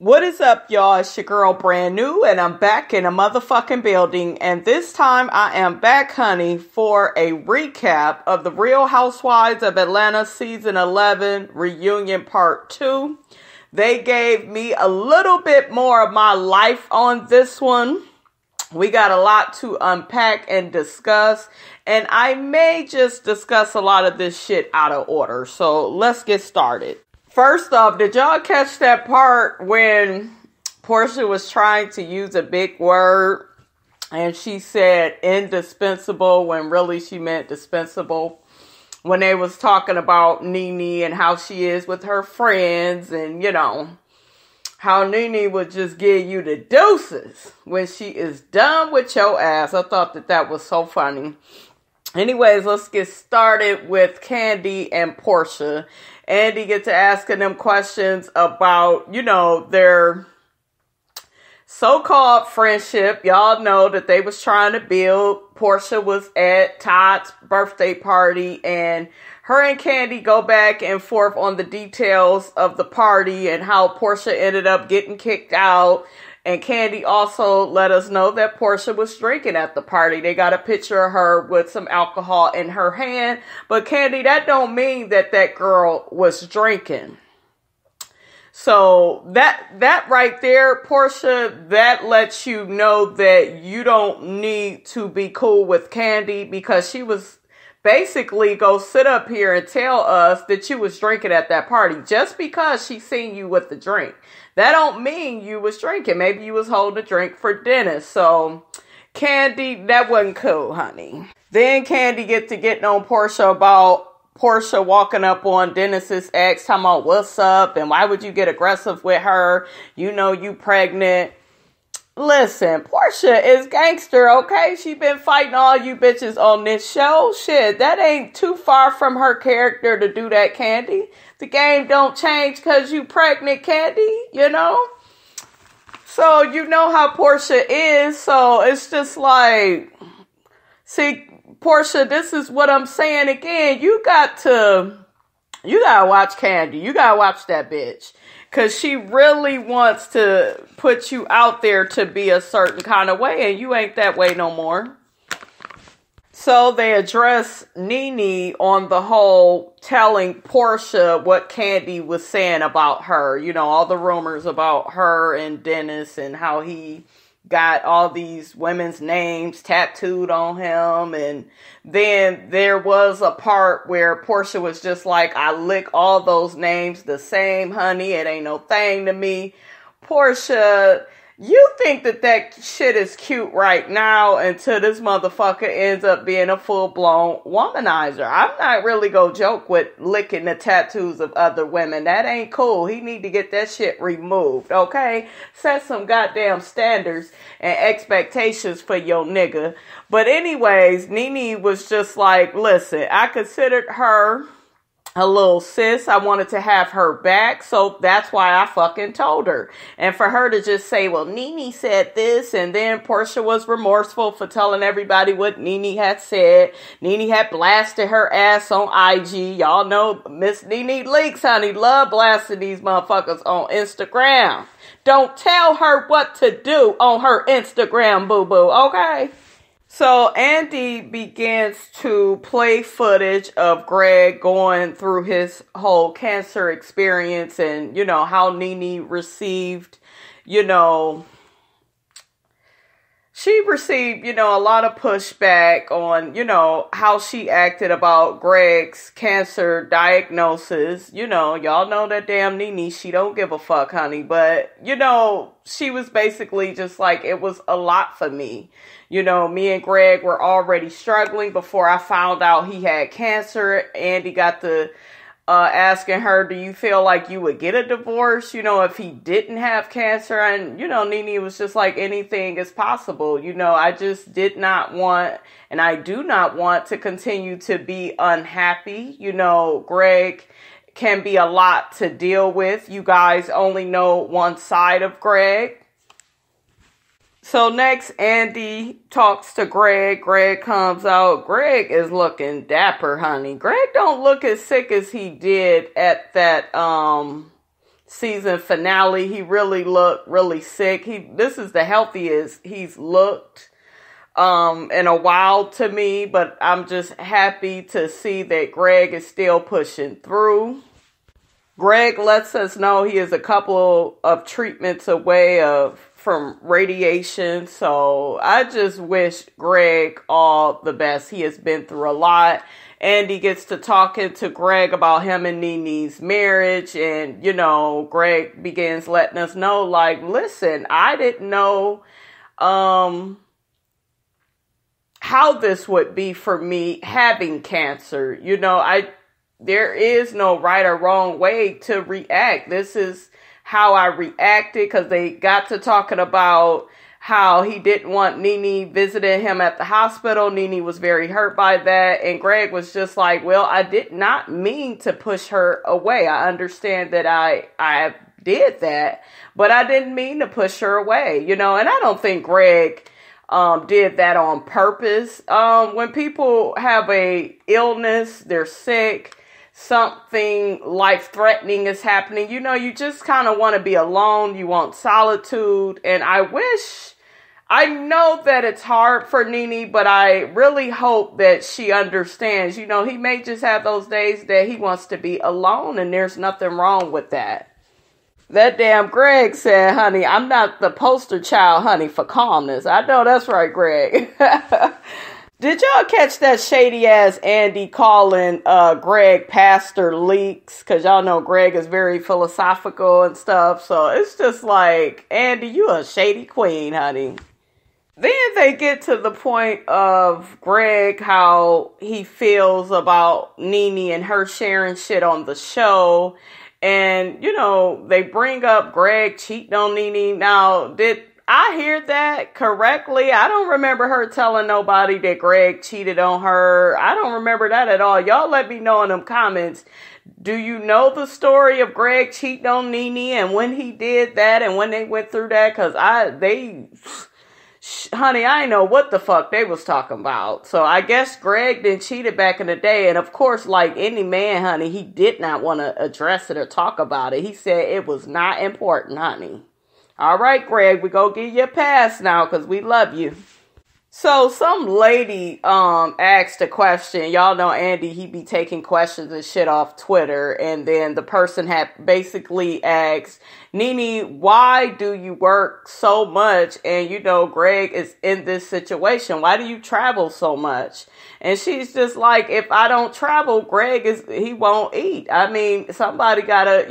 What is up, y'all? It's your girl Brand New, and I'm back in a motherfucking building. And this time I am back, honey, for a recap of the Real Housewives of Atlanta Season 11 Reunion Part 2. They gave me a little bit more of my life on this one. We got a lot to unpack and discuss, and I may just discuss a lot of this shit out of order. So let's get started. First off, did y'all catch that part when Porsha was trying to use a big word and she said indispensable when really she meant dispensable? When they was talking about Nene and how she is with her friends and, you know, how Nene would just give you the deuces when she is done with your ass. I thought that was so funny. Anyways, let's get started with Kandi and Porsha. Andy gets to asking them questions about, you know, their so-called friendship. Y'all know that they was trying to build. Porsha was at Todd's birthday party, and her and Kandi go back and forth on the details of the party and how Porsha ended up getting kicked out. And Kandi also let us know that Porsha was drinking at the party. They got a picture of her with some alcohol in her hand. But Kandi, that don't mean that girl was drinking. So that right there, Porsha, that lets you know that you don't need to be cool with Kandi, because she was basically go sit up here and tell us that you was drinking at that party just because she seen you with the drink. That don't mean you was drinking. Maybe you was holding a drink for dinner. So, Kandi, that wasn't cool, honey. Then Kandi getting on Porsha about Porsha walking up on Dennis's ex, talking about what's up and why would you get aggressive with her? You know you pregnant. Listen, Porsha is gangster, okay? She been fighting all you bitches on this show. Shit, that ain't too far from her character to do that, Kandi. The game don't change because you pregnant, Kandi, you know? So, you know how Porsha is, so it's just like, see, Porsha, this is what I'm saying again. You gotta watch Kandi. You gotta watch that bitch. Because she really wants to put you out there to be a certain kind of way, and you ain't that way no more. So they address Nene on the whole telling Porsha what Kandi was saying about her. You know, all the rumors about her and Dennis and how he got all these women's names tattooed on him. And then there was a part where Porsha was just like, I lick all those names the same, honey. It ain't no thing to me. Porsha, you think that shit is cute right now until this motherfucker ends up being a full-blown womanizer. I'm not really gonna joke with licking the tattoos of other women. That ain't cool. He need to get that shit removed, okay? Set some goddamn standards and expectations for your nigga. But anyways, Nene was just like, listen, I considered her a little sis. I wanted to have her back, so that's why I fucking told her. And for her to just say, well, Nene said this, and then Porsha was remorseful for telling everybody what Nene had said. Nene had blasted her ass on IG. Y'all know Miss Nene Leakes, honey, love blasting these motherfuckers on Instagram. Don't tell her what to do on her Instagram, boo-boo, okay? So Andy begins to play footage of Gregg going through his whole cancer experience and, you know, how Nene received, you know, she received, you know, a lot of pushback on, you know, how she acted about Gregg's cancer diagnosis. You know, y'all know that damn Nene, she don't give a fuck, honey. But, you know, she was basically just like, it was a lot for me. You know, me and Gregg were already struggling before I found out he had cancer. Andy got to asking her, do you feel like you would get a divorce, you know, if he didn't have cancer? And, you know, Nene was just like, anything is possible. You know, I just did not want, and I do not want to continue to be unhappy. You know, Gregg can be a lot to deal with. You guys only know one side of Gregg. So next, Andy talks to Gregg. Gregg comes out. Gregg is looking dapper, honey. Gregg don't look as sick as he did at that season finale. He really looked really sick. This is the healthiest he's looked in a while to me, but I'm just happy to see that Gregg is still pushing through. Gregg lets us know he is a couple of treatments away from radiation. So I just wish Gregg all the best. He has been through a lot. Andy gets to talking to Gregg about him and Nene's marriage. And, Gregg begins letting us know, like, listen, I didn't know how this would be for me having cancer. There is no right or wrong way to react. This is how I reacted, because they got to talking about how he didn't want Nene visiting him at the hospital. Nene was very hurt by that. And Gregg was just like, well, I did not mean to push her away. I understand that I did that, but I didn't mean to push her away, and I don't think Gregg did that on purpose. When people have a illness, they're sick, something life-threatening is happening, you just kind of want to be alone. You want solitude. And I know that it's hard for Nene, but I really hope that she understands. He may just have those days that he wants to be alone, and there's nothing wrong with that. That damn Gregg said, honey, I'm not the poster child, honey, for calmness. I know that's right, Gregg. Did y'all catch that shady ass Andy calling Gregg Pastor Leakes? Because y'all know Gregg is very philosophical and stuff. So it's just like, Andy, you a shady queen, honey. Then they get to the point of Gregg, how he feels about Nene and her sharing shit on the show. And, they bring up Gregg cheating on Nene. Now, did I hear that correctly? I don't remember her telling nobody that Gregg cheated on her. I don't remember that at all. Y'all let me know in them comments. Do you know the story of Gregg cheating on Nene and when he did that and when they went through that? Because honey, I know what the fuck they was talking about. So I guess Gregg didn't cheated back in the day. And of course, like any man, honey, he did not want to address it or talk about it. He said it was not important, honey. All right, Gregg, we go give you a pass now because we love you. So some lady asked a question. Y'all know Andy, he be taking questions and shit off Twitter. And then the person had basically asked, Nene, why do you work so much? And Gregg is in this situation. Why do you travel so much? And she's just like, if I don't travel, Gregg he won't eat. I mean, somebody gotta,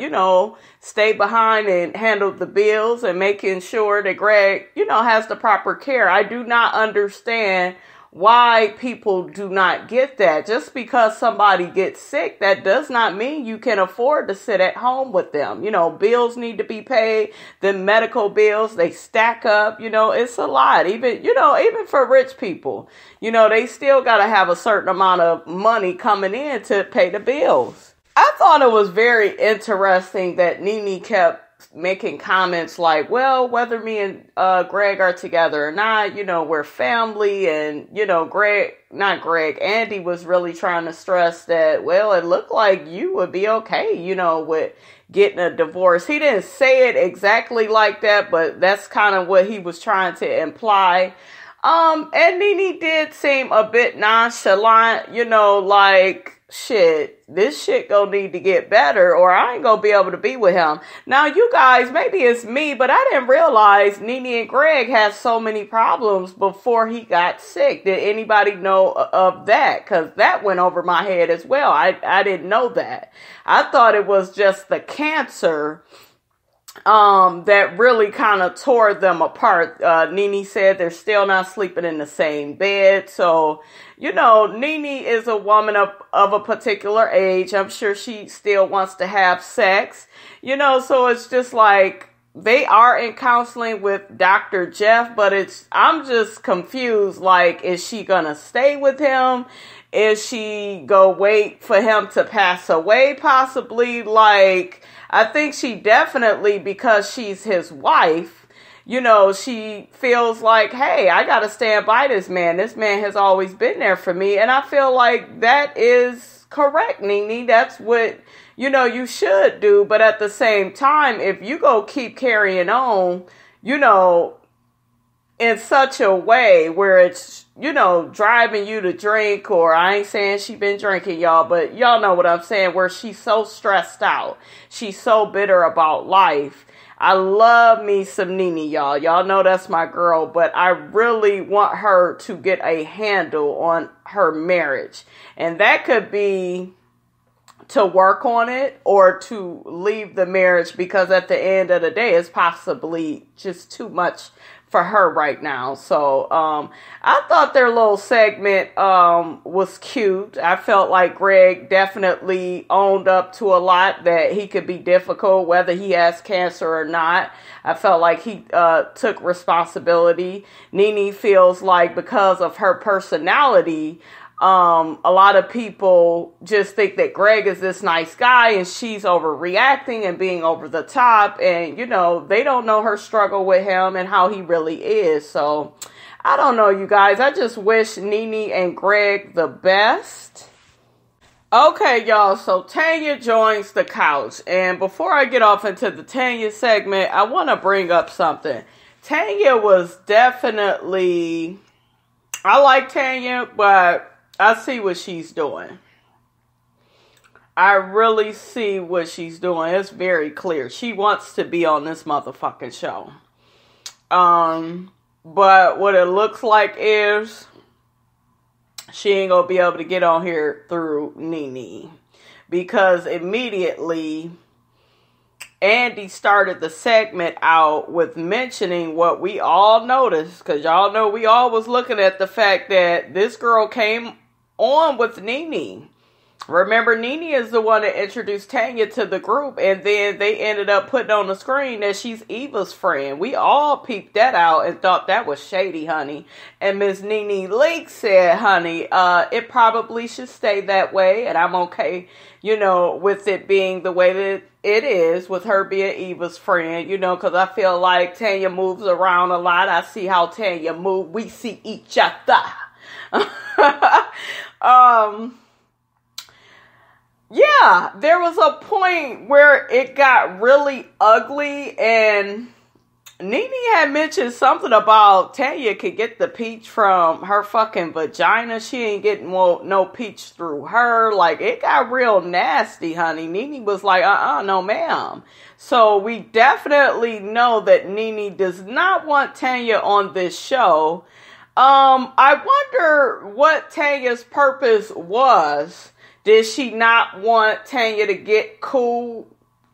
stay behind and handle the bills and making sure that Gregg, has the proper care. I do not understand why people do not get that. Just because somebody gets sick, that does not mean you can afford to sit at home with them. Bills need to be paid. The medical bills, they stack up. It's a lot. Even for rich people, they still got to have a certain amount of money coming in to pay the bills. I thought it was very interesting that Nene kept making comments like, well, whether me and Gregg are together or not, we're family. And, Andy was really trying to stress that, well, it looked like you would be okay, with getting a divorce. He didn't say it exactly like that, but that's kind of what he was trying to imply. And Nene did seem a bit nonchalant, like, shit, this shit gonna need to get better or I ain't gonna be able to be with him. Now, you guys, maybe it's me, but I didn't realize Nene and Gregg had so many problems before he got sick. Did anybody know of that? Because that went over my head as well. I didn't know that. I thought it was just the cancer that really kind of tore them apart. Nene said they're still not sleeping in the same bed. So, Nene is a woman of a particular age. I'm sure she still wants to have sex, so it's just like they are in counseling with Dr. Jeff, but I'm just confused. Like, is she gonna stay with him? Is she go wait for him to pass away possibly? Like, I think she definitely, because she's his wife, she feels like, hey, I got to stand by this man. This man has always been there for me. And I feel like that is correct, Nene. That's what, you should do. But at the same time, if you go keep carrying on, in such a way where it's, driving you to drink, or I ain't saying she been drinking, y'all, but y'all know what I'm saying, where she's so stressed out. She's so bitter about life. I love me some Nene, y'all. Y'all know that's my girl, but I really want her to get a handle on her marriage. And that could be to work on it or to leave the marriage, because at the end of the day, it's possibly just too much for her right now. So I thought their little segment was cute. I felt like Gregg definitely owned up to a lot, that he could be difficult whether he has cancer or not. I felt like he took responsibility. Nene feels like because of her personality, a lot of people just think that Gregg is this nice guy and she's overreacting and being over the top. And, they don't know her struggle with him and how he really is. So I don't know, you guys. I just wish Nene and Gregg the best. Okay, y'all. So Tanya joins the couch. And before I get off into the Tanya segment, I want to bring up something. Tanya was definitely, I like Tanya, but I see what she's doing. I really see what she's doing. It's very clear. She wants to be on this motherfucking show. But what it looks like is she ain't gonna be able to get on here through Nene. Because immediately Andy started the segment out with mentioning what we all noticed. Because y'all know we all was looking at the fact that this girl came on with Nene. Remember, Nene is the one that introduced Tanya to the group, and then they ended up putting on the screen that she's Eva's friend. We all peeped that out and thought that was shady, honey. And Miss Nene Leakes said, honey, it probably should stay that way, and I'm okay, with it being the way that it is, with her being Eva's friend, because I feel like Tanya moves around a lot. I see how Tanya moves. We see each other. Yeah, there was a point where it got really ugly, and Nene had mentioned something about Tanya could get the peach from her fucking vagina. She ain't getting no peach through her. Like, it got real nasty, honey. Nene was like, no ma'am. So we definitely know that Nene does not want Tanya on this show. I wonder what Tanya's purpose was. Did she not want Tanya to get cool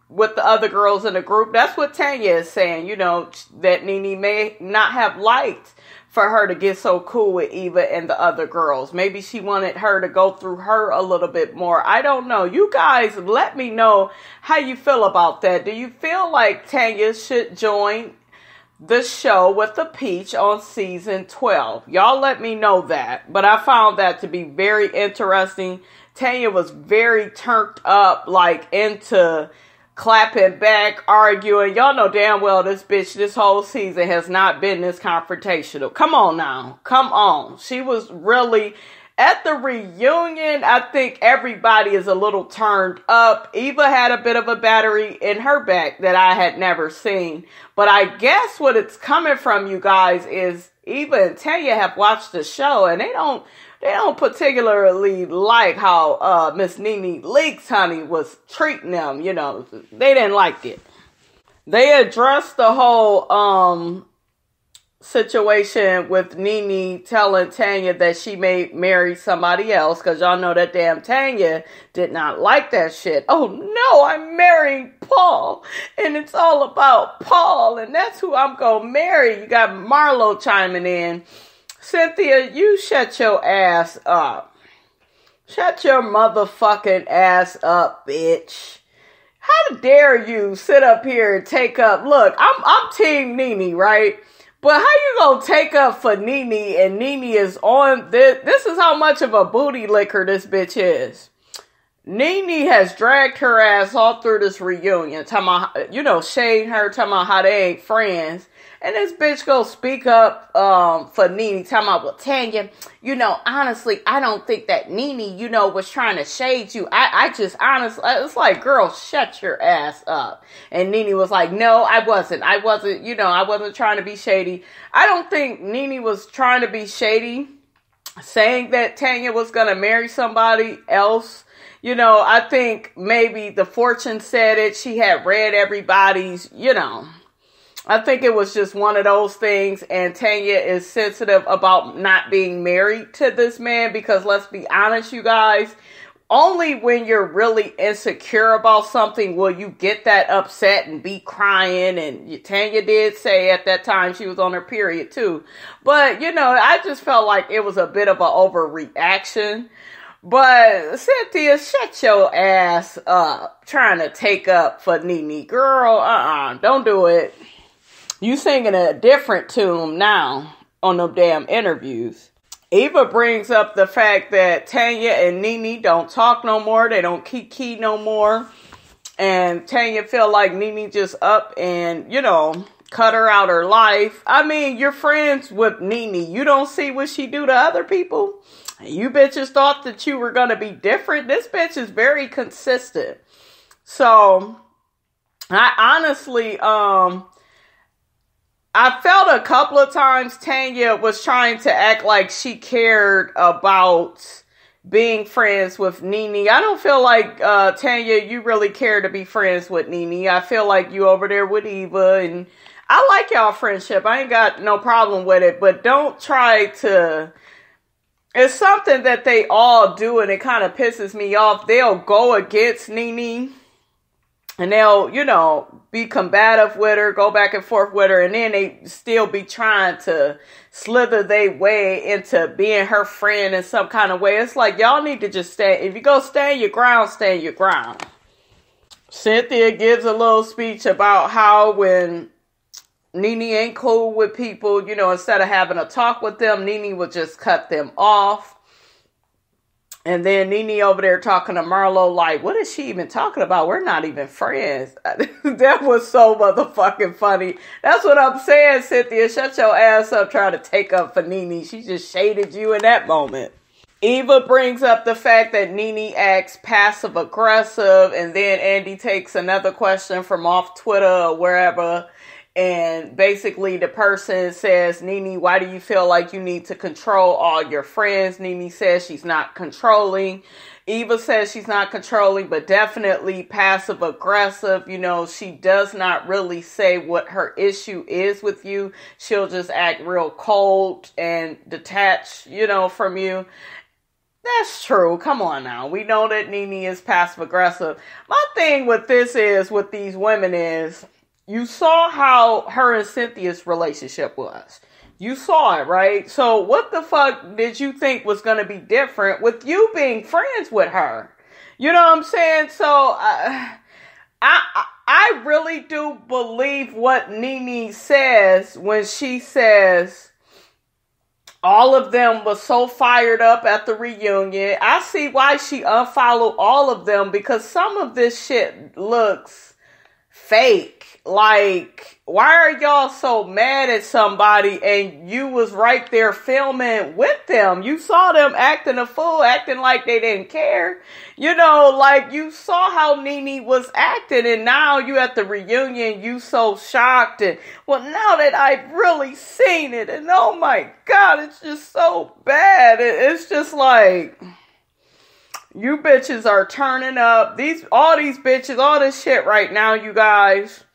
with the other girls in the group? That's what Tanya is saying, that Nene may not have liked for her to get so cool with Eva and the other girls. Maybe she wanted her to go through her a little bit more. I don't know. You guys, let me know how you feel about that. Do you feel like Tanya should join the show with the peach on season 12? Y'all let me know that. But I found that to be very interesting. Tanya was very turned up, like into clapping back, arguing. Y'all know damn well this bitch this whole season has not been this confrontational. Come on now. Come on. She was really at the reunion. I think everybody is a little turned up. Eva had a bit of a battery in her back that I had never seen. But I guess what it's coming from, you guys, is Eva and Tanya have watched the show, and they don't particularly like how Miss Nene Leakes, honey, was treating them. They didn't like it. They addressed the whole situation with Nene telling Tanya that she may marry somebody else, because y'all know that damn Tanya did not like that shit. Oh no, I'm marrying Paul, and it's all about Paul, and that's who I'm gonna marry. You got Marlo chiming in. Cynthia, you shut your ass up. Shut your motherfucking ass up, bitch. How dare you sit up here and take up... Look, I'm team Nene, right? But how you gonna take up for Nene, and Nene is on this? This is how much of a booty licker this bitch is. Nene has dragged her ass all through this reunion, talking about, shading her, talking about how they ain't friends. And this bitch go speak up for Nene, talking about, well, Tanya, honestly, I don't think that Nene, was trying to shade you. I just honestly, it's like, girl, shut your ass up. And Nene was like, no, I wasn't, I wasn't trying to be shady. I don't think Nene was trying to be shady, saying that Tanya was going to marry somebody else. I think maybe the fortune said it. She had read everybody's, I think it was just one of those things, and Tanya is sensitive about not being married to this man because, let's be honest, you guys, only when you're really insecure about something will you get that upset and be crying, and Tanya did say at that time she was on her period too. But, I just felt like it was a bit of an overreaction. But Cynthia, shut your ass up trying to take up for Nene. Girl, don't do it. You singing a different tune now on them damn interviews. Eva brings up the fact that Tanya and Nene don't talk no more. They don't kiki no more. And Tanya feel like Nene just up and, cut her out her life. I mean, you're friends with Nene. You don't see what she do to other people. You bitches thought that you were going to be different. This bitch is very consistent. So, I honestly, I felt a couple of times Tanya was trying to act like she cared about being friends with Nene. I don't feel like, Tanya, you really care to be friends with Nene. I feel like you over there with Eva, and I like y'all friendship. I ain't got no problem with it, but don't try to... It's something that they all do, and it kind of pisses me off. They'll go against Nene, and they'll, be combative with her, go back and forth with her, and then they still be trying to slither their way into being her friend in some kind of way. It's like, y'all need to just stand. If you go stand your ground, stand your ground. Cynthia gives a little speech about how when Nene ain't cool with people, instead of having a talk with them, Nene would just cut them off. And then Nene over there talking to Marlo like, what is she even talking about? We're not even friends. That was so motherfucking funny. That's what I'm saying, Cynthia. Shut your ass up trying to take up for Nene. She just shaded you in that moment. Eva brings up the fact that Nene acts passive aggressive, and then Andy takes another question from off Twitter or wherever. And basically the person says, Nene, why do you feel like you need to control all your friends? Nene says she's not controlling. Eva says she's not controlling, but definitely passive aggressive. She does not really say what her issue is with you. She'll just act real cold and detached, from you. That's true. Come on now. We know that Nene is passive aggressive. My thing with this is, with these women is, you saw how her and Cynthia's relationship was. You saw it, right? So what the fuck did you think was going to be different with you being friends with her? You know what I'm saying? So I really do believe what Nene says when she says all of them was so fired up at the reunion. I see why she unfollowed all of them, because some of this shit looks fake. Like, why are y'all so mad at somebody and you was right there filming with them? You saw them acting a fool, acting like they didn't care. Like, you saw how Nene was acting, and now you at the reunion, you so shocked. And, well, now that I've really seen it, and oh my God, it's just so bad. It's just like... You bitches are turning up. All these bitches, all this shit right now, you guys.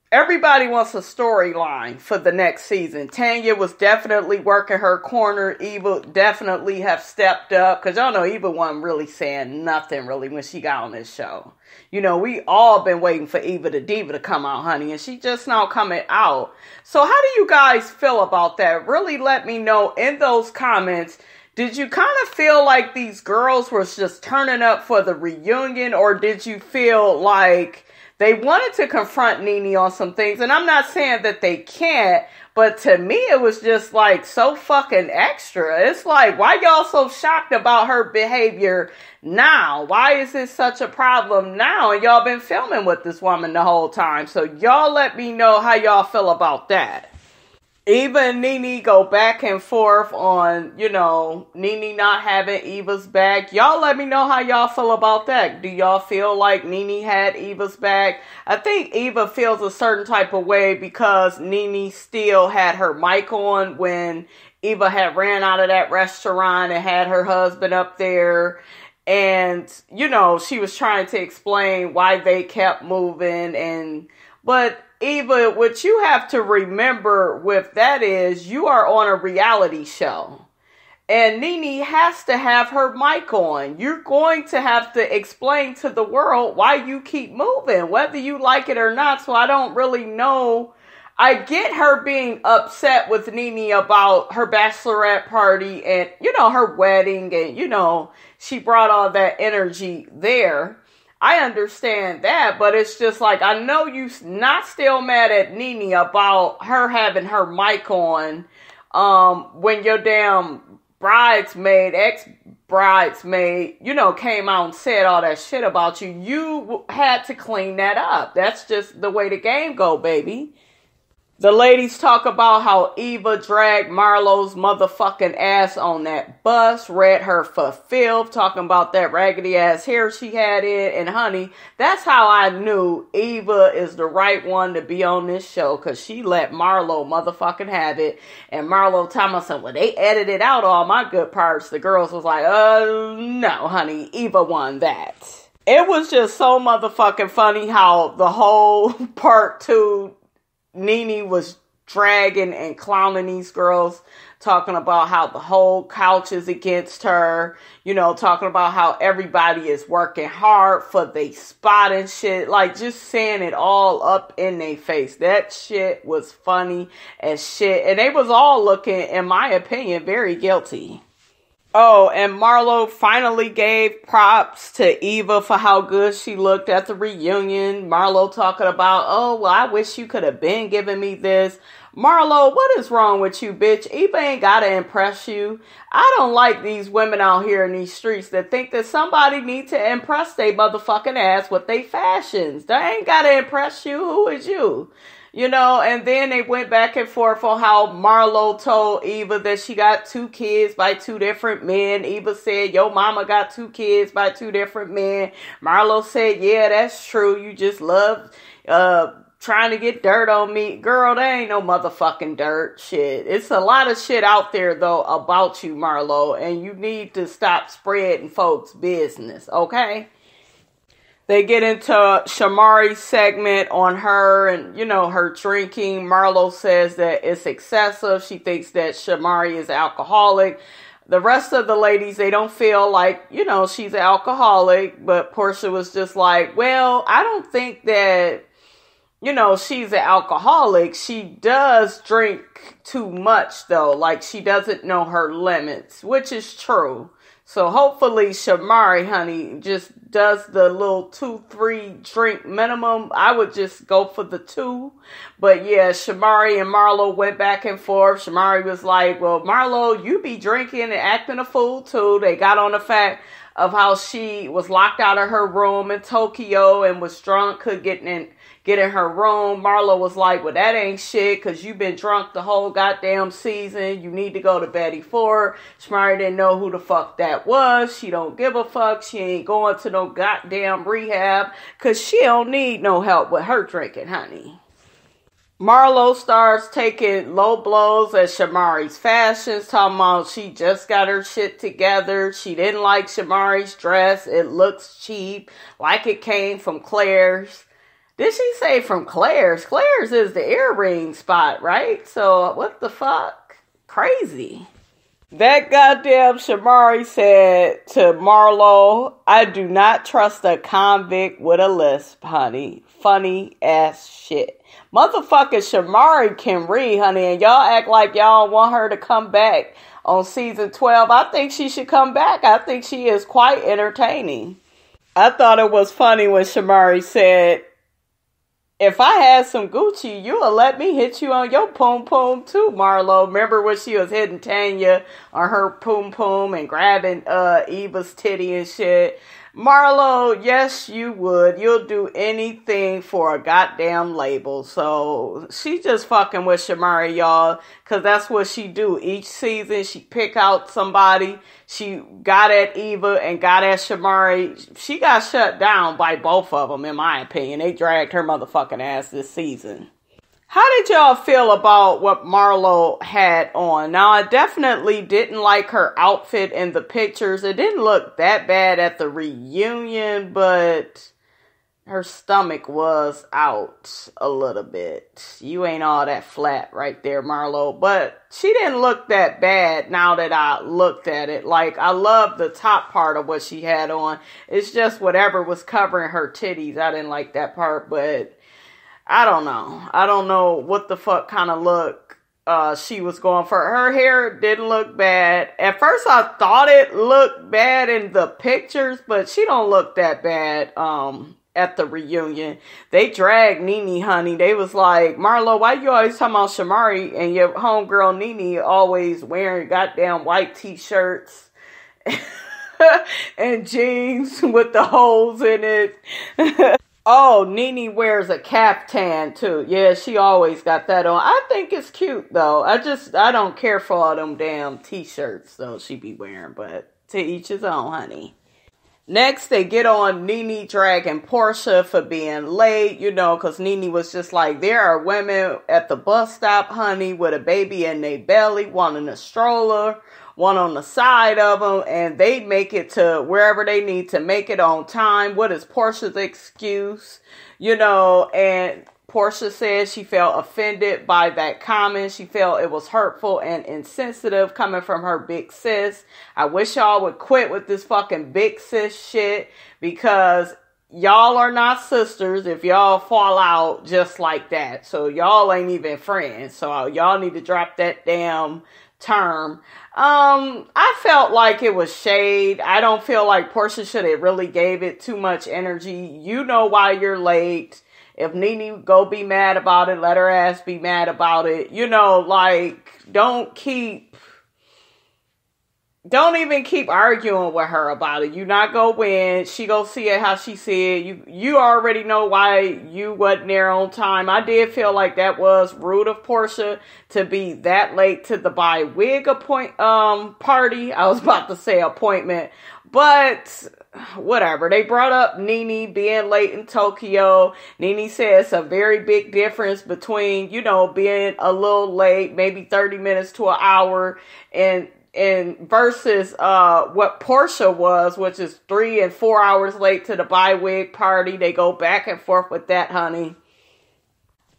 Everybody wants a storyline for the next season. Tanya was definitely working her corner. Eva definitely have stepped up. Because y'all know Eva wasn't really saying nothing really when she got on this show. We all been waiting for Eva the Diva to come out, honey. And she just now coming out. So how do you guys feel about that? Really let me know in those comments. Did you kind of feel like these girls were just turning up for the reunion? Or did you feel like They wanted to confront Nene on some things, and I'm not saying that they can't, but to me it was just like so fucking extra. It's like, why y'all so shocked about her behavior now? Why is this such a problem now? And y'all been filming with this woman the whole time. So y'all let me know how y'all feel about that. Eva and Nene go back and forth on, Nene not having Eva's back. Y'all let me know how y'all feel about that. Do y'all feel like Nene had Eva's back? I think Eva feels a certain type of way because Nene still had her mic on when Eva had ran out of that restaurant and had her husband up there. And, she was trying to explain why they kept moving. But Eva, what you have to remember with that is you are on a reality show. And Nene has to have her mic on. You're going to have to explain to the world why you keep moving, whether you like it or not. So I don't really know. I get her being upset with Nene about her bachelorette party and, her wedding. And, she brought all that energy there. I understand that, but it's just like, I know you not still mad at Nene about her having her mic on when your damn ex-bridesmaid, came out and said all that shit about you. You had to clean that up. That's just the way the game go, baby. The ladies talk about how Eva dragged Marlo's motherfucking ass on that bus, read her for filth, talking about that raggedy ass hair she had in. And honey, that's how I knew Eva is the right one to be on this show, because she let Marlo motherfucking have it. And Marlo told myself, well, they edited out all my good parts. The girls was like, no, honey, Eva won that. It was just so motherfucking funny how the whole part 2 Nene was dragging and clowning these girls, talking about how the whole couch is against her, talking about how everybody is working hard for the spot and shit, like just saying it all up in their face. That shit was funny as shit, and they was all looking, in my opinion, very guilty. Oh, and Marlo finally gave props to Eva for how good she looked at the reunion. Marlo talking about, oh, well, I wish you could have been giving me this. Marlo, what is wrong with you, bitch? Eva ain't gotta impress you. I don't like these women out here in these streets that think that somebody need to impress they motherfucking ass with they fashions. They ain't gotta impress you. Who is you? And then they went back and forth on how Marlo told Eva that she got 2 kids by 2 different men. Eva said, yo mama got 2 kids by 2 different men. Marlo said, yeah, that's true. You just love trying to get dirt on me. Girl, there ain't no motherfucking dirt. Shit. It's a lot of shit out there, though, about you, Marlo. And you need to stop spreading folks' business, okay? They get into Shamari's segment on her and, her drinking. Marlo says that it's excessive. She thinks that Shamari is alcoholic. The rest of the ladies, they don't feel like, she's an alcoholic. But Porsha was just like, well, I don't think that, she's an alcoholic. She does drink too much, though. Like, she doesn't know her limits, which is true. So hopefully Shamari, honey, just does the little 2-3 drink minimum. I would just go for the 2. But yeah, Shamari and Marlo went back and forth. Shamari was like, well, Marlo, you be drinking and acting a fool too. They got on the fact of how she was locked out of her room in Tokyo and was drunk, could get in her room. Marlo was like, well, that ain't shit, because you've been drunk the whole goddamn season. You need to go to Betty Ford. Shamari didn't know who the fuck that was. She don't give a fuck. She ain't going to no goddamn rehab, because she don't need no help with her drinking, honey. Marlo starts taking low blows at Shamari's fashions, talking about she just got her shit together. She didn't like Shamari's dress. It looks cheap, like it came from Claire's. Did she say from Claire's? Claire's is the earring spot, right? So what the fuck? Crazy. That goddamn Shamari said to Marlo, I do not trust a convict with a lisp, honey. Funny ass shit. Motherfucking Shamari can read, honey, and y'all act like y'all want her to come back on season 12. I think she should come back. I think she is quite entertaining. I thought it was funny when Shamari said, if I had some Gucci, you would let me hit you on your poom poom too, Marlo. Remember when she was hitting Tanya on her poom poom and grabbing Eva's titty and shit? Marlo, yes, you would. You'll do anything for a goddamn label. So she just fucking with Shamari, y'all, because that's what she do. Each season, she pick out somebody. She got at Eva and got at Shamari. She got shut down by both of them, in my opinion. They dragged her motherfucking ass this season. How did y'all feel about what Marlo had on? Now, I definitely didn't like her outfit in the pictures. It didn't look that bad at the reunion, but her stomach was out a little bit. You ain't all that flat right there, Marlo. But she didn't look that bad now that I looked at it. Like, I love the top part of what she had on. It's just whatever was covering her titties. I didn't like that part, but I don't know. I don't know what the fuck kind of look she was going for. Her hair didn't look bad. At first I thought it looked bad in the pictures, but she don't look that bad at the reunion. They dragged Nene, honey. They was like, Marlo, why you always talking about Shamari and your homegirl Nene always wearing goddamn white t-shirts and jeans with the holes in it? Oh, Nene wears a caftan too. Yeah, she always got that on. I think it's cute though. I don't care for all them damn t-shirts though she be wearing, but to each his own, honey. Next, they get on Nene dragging Porsha for being late, because Nene was just like, there are women at the bus stop, honey, with a baby in their belly, one in a stroller, one on the side of them, and they make it to wherever they need to make it on time. What is Porsha's excuse? And Porsha said she felt offended by that comment. She felt it was hurtful and insensitive coming from her big sis. I wish y'all would quit with this fucking big sis shit, because y'all are not sisters if y'all fall out just like that. So y'all ain't even friends. So y'all need to drop that damn term. I felt like it was shade. I don't feel like Porsha should have really gave it too much energy. You know why you're late. If Nene go be mad about it, let her ass be mad about it. Don't even keep arguing with her about it. You not go win. She go see it how she see it. You already know why you wasn't there on time. I did feel like that was rude of Porsha to be that late to the buy wig party. I was about to say appointment, but whatever. They brought up Nene being late in Tokyo. Nene says a very big difference between, being a little late, maybe 30 minutes to an hour, and versus what Porsha was, which is 3 and 4 hours late to the buy wig party. They go back and forth with that, honey.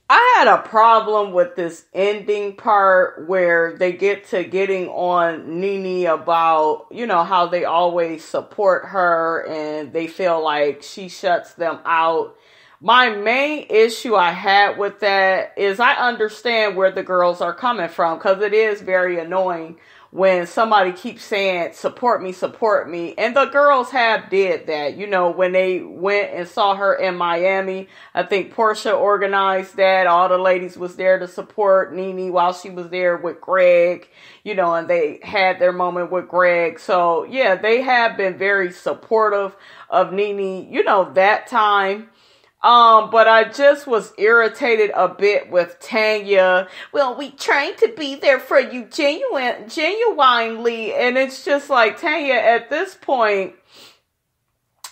I had a problem with this ending part where they get to getting on Nene about, how they always support her and they feel like she shuts them out. My main issue I had with that is I understand where the girls are coming from, because it is very annoying when somebody keeps saying, support me. And the girls have did that. When they went and saw her in Miami, I think Porsha organized that. All the ladies was there to support Nene while she was there with Gregg, and they had their moment with Gregg. So, yeah, they have been very supportive of Nene, that time. But I just was irritated a bit with Tanya. Well, we trying to be there for you genuinely. And it's just like, Tanya, at this point,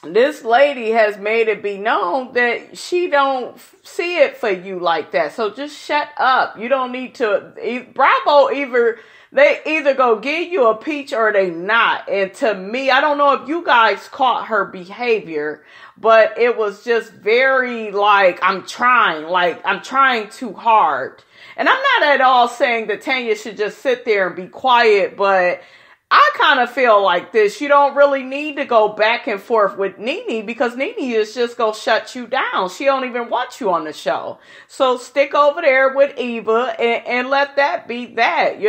this lady has made it be known that she don't see it for you like that. So just shut up. You don't need to. Bravo they either go give you a peach or they not. And to me, I don't know if you guys caught her behavior, but it was just very I'm trying too hard. And I'm not at all saying that Tanya should just sit there and be quiet, but I kind of feel like this. You don't really need to go back and forth with Nene, because Nene is just going to shut you down. She don't even want you on the show. So stick over there with Eva and let that be that,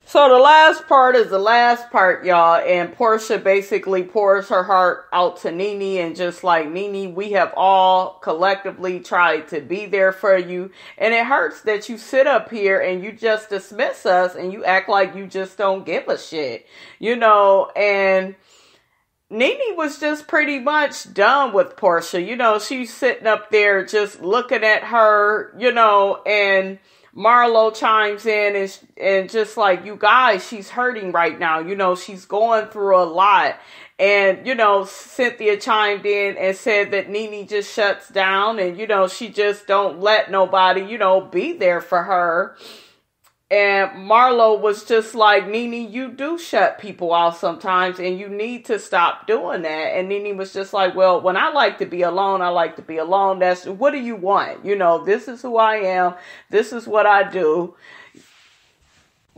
So the last part is the last part, y'all, and Porsha basically pours her heart out to Nene and just like, Nene, we have all collectively tried to be there for you, and it hurts that you sit up here and you just dismiss us and you act like you just don't give a shit, you know. And Nene was just pretty much done with Porsha, you know. She's sitting up there just looking at her, you know, and Marlo chimes in and just like, you guys, she's hurting right now. You know, she's going through a lot. And, you know, Cynthia chimed in and said that Nene just shuts down and, you know, she just don't let nobody, you know, be there for her. And Marlo was just like, Nene, you do shut people off sometimes and you need to stop doing that. And Nene was just like, well, when I like to be alone, I like to be alone. That's, what do you want? You know, this is who I am. This is what I do.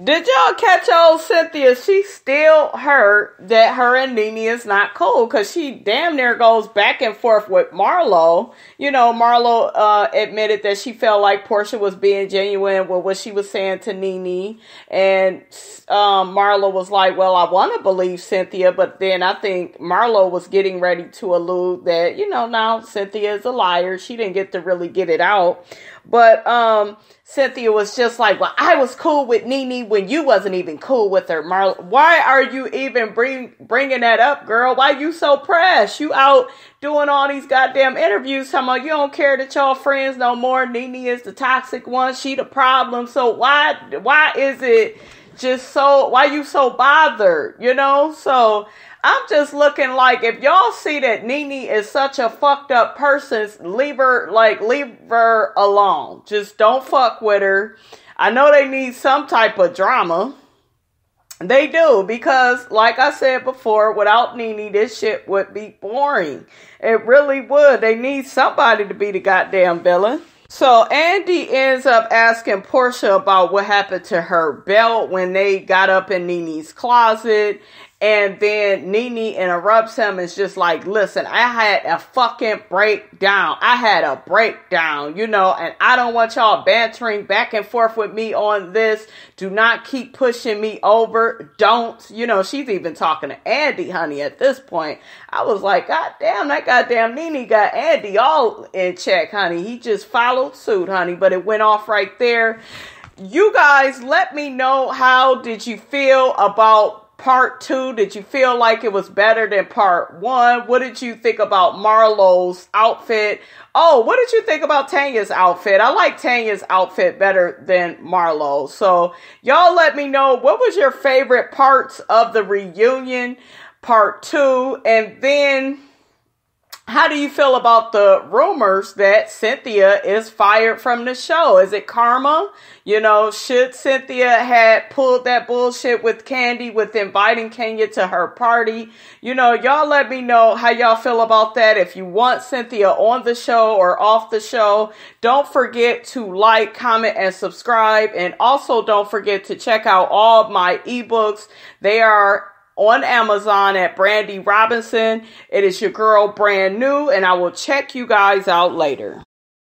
Did y'all catch old Cynthia? She still hurt that her and Nene is not cool because she damn near goes back and forth with Marlo. You know, Marlo admitted that she felt like Porsha was being genuine with what she was saying to Nene. And Marlo was like, well, I want to believe Cynthia. But then I think Marlo was getting ready to allude that, you know, now Cynthia is a liar. She didn't get to really get it out. But Cynthia was just like, well, I was cool with Nene when you wasn't even cool with her. Marlo, why are you even bringing that up, girl? Why you so pressed? You out doing all these goddamn interviews talking about you don't care that y'all friends no more. Nene is the toxic one. She the problem. So why is it just so, why you so bothered, you know? So I'm just looking like, if y'all see that Nene is such a fucked up person, leave her alone. Just don't fuck with her. I know they need some type of drama. They do, because like I said before, without Nene, this shit would be boring. It really would. They need somebody to be the goddamn villain. So Andy ends up asking Porsha about what happened to her belt when they got up in Nene's closet. And then Nene interrupts him and is just like, listen, I had a fucking breakdown. I had a breakdown, you know, and I don't want y'all bantering back and forth with me on this. Do not keep pushing me over. Don't, you know, she's even talking to Andy, honey, at this point. I was like, God damn, that goddamn Nene got Andy all in check, honey. He just followed suit, honey, but it went off right there. You guys, let me know, how did you feel about Part 2? Did you feel like it was better than Part 1? What did you think about Marlo's outfit? Oh, what did you think about Tanya's outfit? I like Tanya's outfit better than Marlo. So y'all let me know, what was your favorite parts of the reunion, Part 2? And then, how do you feel about the rumors that Cynthia is fired from the show? Is it karma? You know, should Cynthia had pulled that bullshit with Kandi with inviting Kenya to her party? You know, y'all let me know how y'all feel about that. If you want Cynthia on the show or off the show, don't forget to like, comment, and subscribe. And also don't forget to check out all my ebooks. They are on Amazon at Brandy Robinson. It is your girl Brand New, and I will check you guys out later.